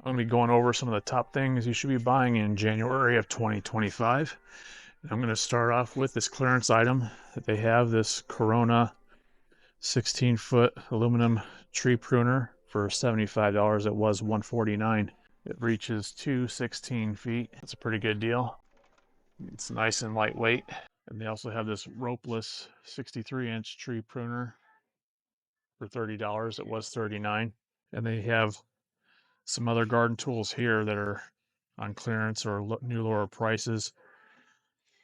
I'm going to be going over some of the top things you should be buying in January of 2025. I'm going to start off with this clearance item that they have, this Corona 16-foot aluminum tree pruner for $75. It was $149. It reaches 216 feet. That's a pretty good deal. It's nice and lightweight. And they also have this ropeless 63-inch tree pruner for $30. It was $39. And they have some other garden tools here that are on clearance or new lower prices,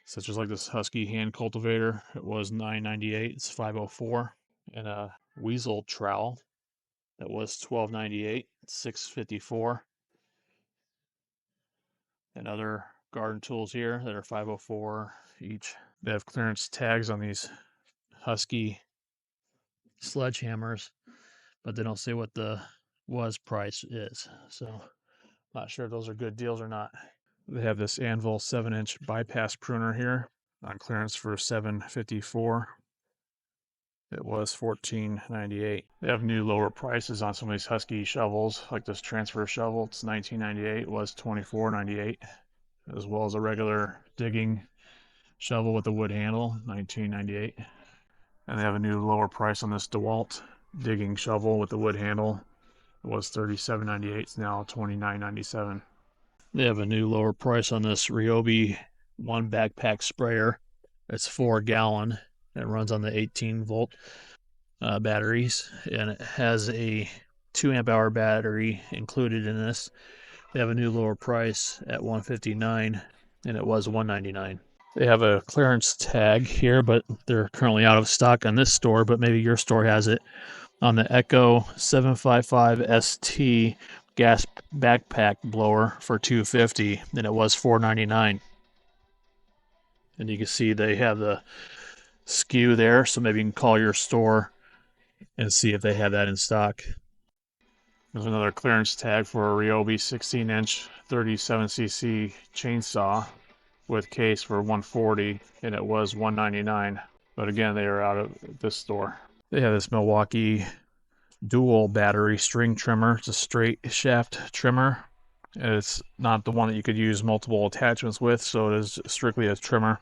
such as like this Husky hand cultivator. It was $9.98. It's $504. And a weasel trowel that was $12.98. It's $654. And other garden tools here that are $504 each. They have clearance tags on these Husky sledgehammers, but they don't say what the was price is. So not sure if those are good deals or not. They have this Anvil 7-inch bypass pruner here on clearance for $754. It was $14.98. They have new lower prices on some of these Husky shovels, like this transfer shovel. It's $19.98. It was $24.98. As well as a regular digging shovel with a wood handle, $19.98. And they have a new lower price on this DeWalt digging shovel with the wood handle. It was $37.98. It's now $29.97. They have a new lower price on this Ryobi 1 backpack sprayer. It's 4-gallon. It runs on the 18-volt batteries, and it has a 2-amp-hour battery included in this. They have a new lower price at $159, and it was $199. They have a clearance tag here, but they're currently out of stock on this store, but maybe your store has it, on the Echo 755 ST gas backpack blower for $250, and it was $499. And you can see they have the SKU there, so maybe you can call your store and see if they have that in stock. There's another clearance tag for a Ryobi 16-inch 37cc chainsaw with case for $140, and it was $199. But again, they are out of this store. They have this Milwaukee dual battery string trimmer. It's a straight shaft trimmer. It's not the one that you could use multiple attachments with, so it is strictly a trimmer.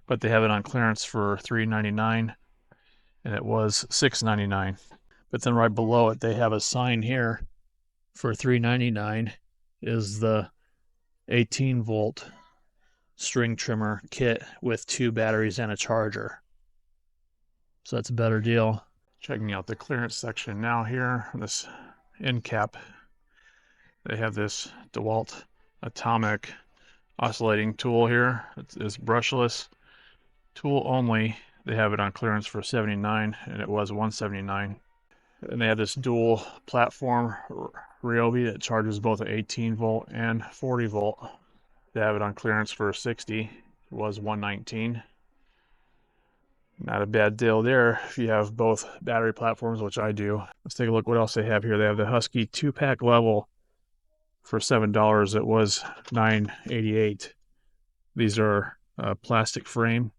But they have it on clearance for $399, and it was $699. But then right below it, they have a sign here for $399 is the 18-volt string trimmer kit with 2 batteries and a charger. So that's a better deal. Checking out the clearance section now here, this end cap. They have this DeWalt Atomic oscillating tool here. It's brushless tool only. They have it on clearance for $79, and it was $179. And they have this dual platform Ryobi that charges both an 18-volt and 40-volt. They have it on clearance for $60. It was $119. Not a bad deal there if you have both battery platforms, which I do. Let's take a look what else they have here. They have the Husky 2-pack level for $7. It was $9.88. These are a plastic frame.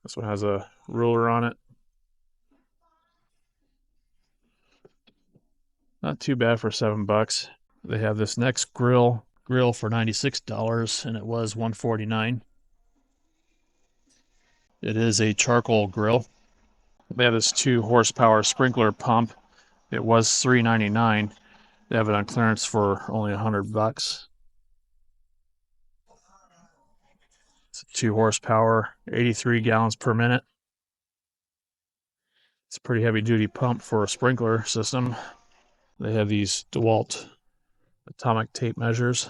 This one has a ruler on it. Not too bad for $7. They have this next grill for $96, and it was $149. It is a charcoal grill. They have this 2-horsepower sprinkler pump. It was $399. They have it on clearance for only $100. It's a 2-horsepower, 83 gallons per minute. It's a pretty heavy-duty pump for a sprinkler system. They have these DeWalt atomic tape measures,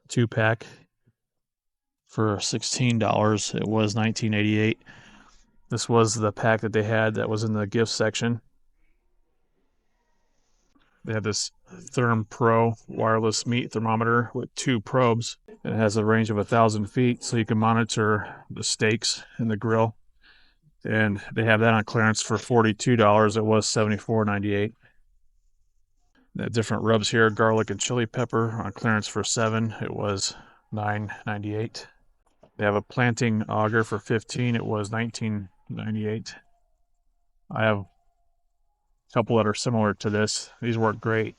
2-pack for $16. It was $19.88. This was the pack that they had that was in the gift section. They have this Therm Pro wireless meat thermometer with 2 probes. It has a range of 1,000 feet, so you can monitor the steaks in the grill. And they have that on clearance for $42. It was $74.98. They have different rubs here, garlic and chili pepper on clearance for $7. It was $9.98. They have a planting auger for $15. It was $19.98. I have a couple that are similar to this. These work great.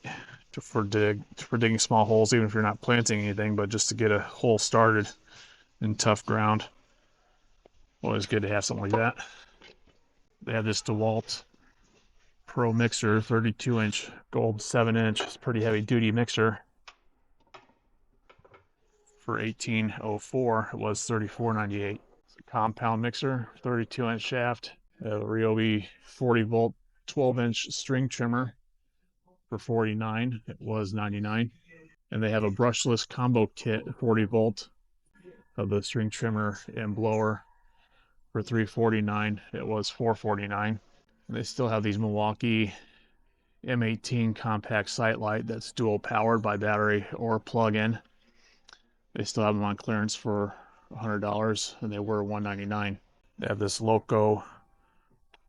for digging small holes, even if you're not planting anything, but just to get a hole started in tough ground. Always good to have something like that. They have this DeWalt Pro mixer, 32-inch gold 7-inch. It's a pretty heavy duty mixer. For $18.04, it was $34.98. It's a compound mixer, 32-inch shaft, a Ryobi 40-volt 12-inch string trimmer for $49. It was $99. And they have a brushless combo kit, 40-volt, of the string trimmer and blower for $349. It was $449. And they still have these Milwaukee M18 compact sight light that's dual powered by battery or plug-in. They still have them on clearance for $100, and they were $199. They have this Loco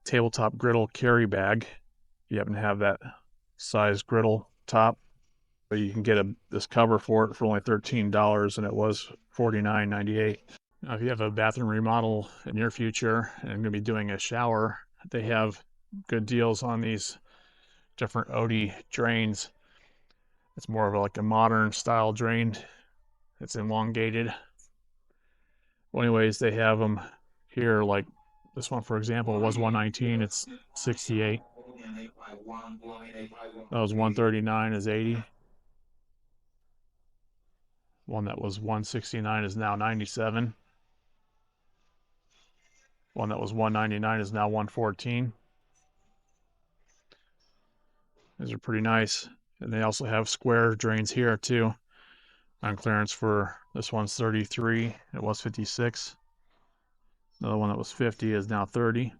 tabletop griddle carry bag. You happen to have that size griddle top, but you can get this cover for it for only $13, and it was $49.98. Now, if you have a bathroom remodel in your future and going to be doing a shower, they have good deals on these different Oatey drains. It's more of like a modern style drain. It's elongated. Well, anyways, they have them here. Like this one, for example, was $119. It's $68. That was $139 is $80. One that was $169 is now $97. One that was $199 is now $114. These are pretty nice. And they also have square drains here too, on clearance. For this one's $33. It was $56. Another one that was $50 is now $30.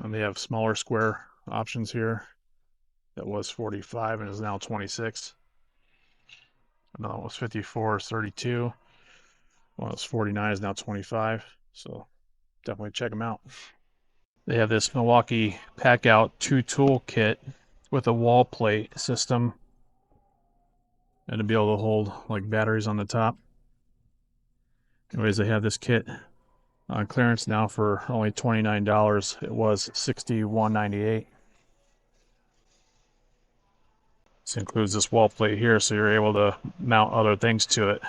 And they have smaller square options here. That was $45 and is now $26. Another one was $54, is $32. One that was $49 is now $25. So definitely check them out. They have this Milwaukee Packout 2-tool kit with a wall plate system, and to be able to hold like batteries on the top. Anyways, they have this kit on clearance now for only $29. It was $61.98. This includes this wall plate here, so you're able to mount other things to it.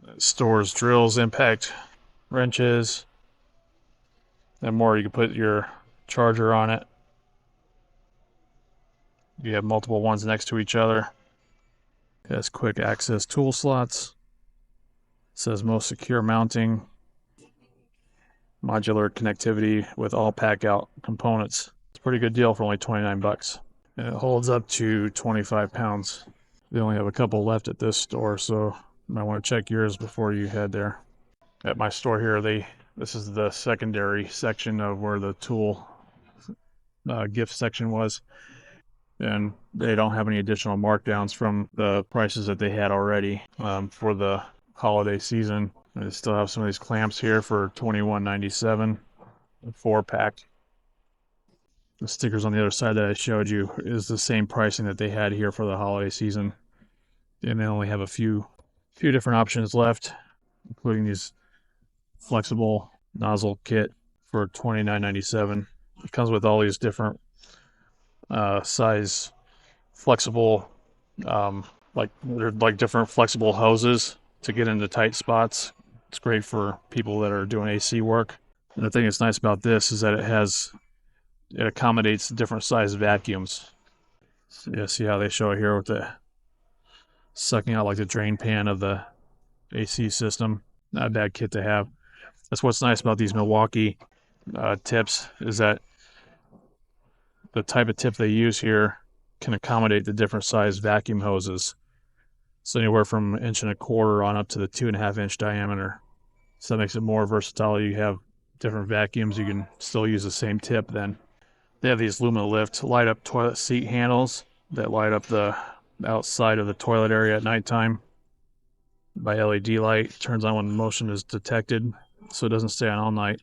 It stores drills, impact wrenches, and more. You can put your charger on it. You have multiple ones next to each other. It has quick access tool slots. It says most secure mounting. Modular connectivity with all Packout components. It's a pretty good deal for only 29 bucks. And it holds up to 25 pounds. They only have a couple left at this store, so you might want to check yours before you head there. At my store here, this is the secondary section of where the tool gift section was. And they don't have any additional markdowns from the prices that they had already for the holiday season. They still have some of these clamps here for $21.97, a 4-pack. The stickers on the other side that I showed you is the same pricing that they had here for the holiday season. And they only have a few different options left, including these flexible nozzle kit for $29.97. It comes with all these different size flexible, they're like different flexible hoses to get into tight spots. It's great for people that are doing AC work. And the thing that's nice about this is that it accommodates different size vacuums. So you see how they show it here with the sucking out like the drain pan of the AC system. Not a bad kit to have. That's what's nice about these Milwaukee tips, is that the type of tip they use here can accommodate the different size vacuum hoses. So anywhere from 1.25 inches on up to the 2.5-inch diameter. So that makes it more versatile. You have different vacuums. You can still use the same tip then. They have these LumiLift light up toilet seat handles that light up the outside of the toilet area at nighttime by LED light. It turns on when motion is detected, so it doesn't stay on all night.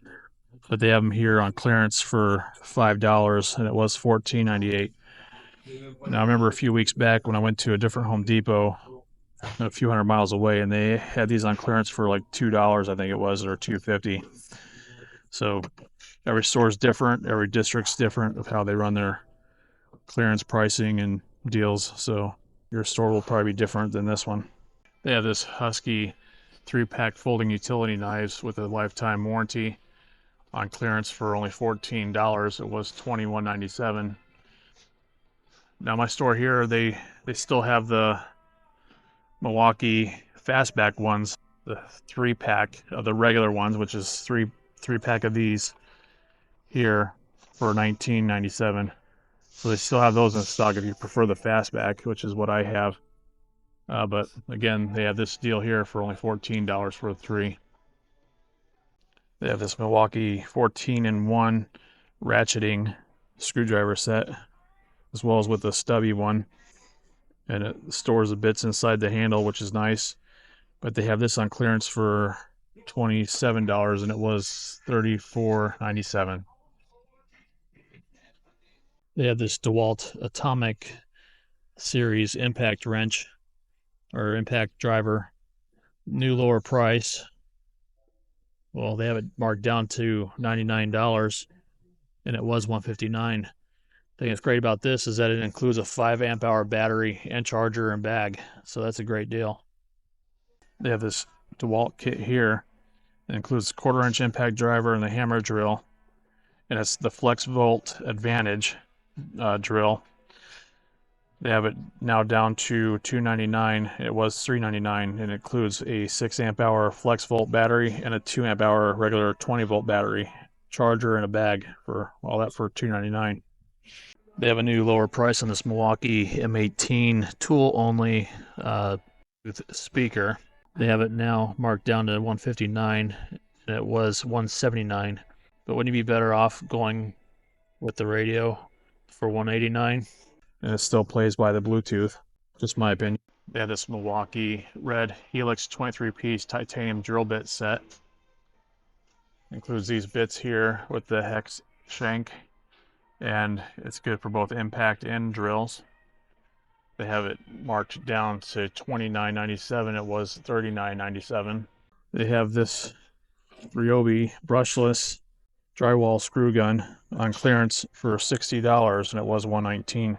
But they have them here on clearance for $5, and it was $14.98. Now, I remember a few weeks back when I went to a different Home Depot a few hundred miles away, and they had these on clearance for like $2, I think it was, or $2.50. So every store is different, every district's different of how they run their clearance pricing and deals. So your store will probably be different than this one. They have this Husky 3-pack folding utility knives with a lifetime warranty on clearance for only $14. It was $21.97. Now my store here, they still have the Milwaukee Fastback ones, the 3-pack of the regular ones, which is three-pack of these here for $19.97. So they still have those in stock if you prefer the Fastback, which is what I have. But again, they have this deal here for only $14 for the 3. They have this Milwaukee 14-in-1 ratcheting screwdriver set, as well as with the stubby one. And it stores the bits inside the handle, which is nice. But they have this on clearance for $27, and it was $34.97. They have this DeWalt Atomic Series impact wrench or impact driver, new lower price. Well, they have it marked down to $99, and it was $159. The thing that's great about this is that it includes a 5 amp hour battery and charger and bag, so that's a great deal. They have this DeWalt kit here. It includes a 1/4-inch impact driver and the hammer drill, and it's the FlexVolt Advantage drill. They have it now down to $299. It was $399, and it includes a 6 amp hour FlexVolt battery and a 2 amp hour regular 20-volt battery, charger, and a bag for all that for $299. They have a new lower price on this Milwaukee M18 tool only speaker. They have it now marked down to $159, and it was $179. But wouldn't you be better off going with the radio for $189? And it still plays by the Bluetooth, just my opinion. They have this Milwaukee red Helix 23-piece titanium drill bit set. Includes these bits here with the hex shank, and it's good for both impact and drills. They have it marked down to $29.97. It was $39.97. They have this Ryobi brushless drywall screw gun on clearance for $60, and it was $119.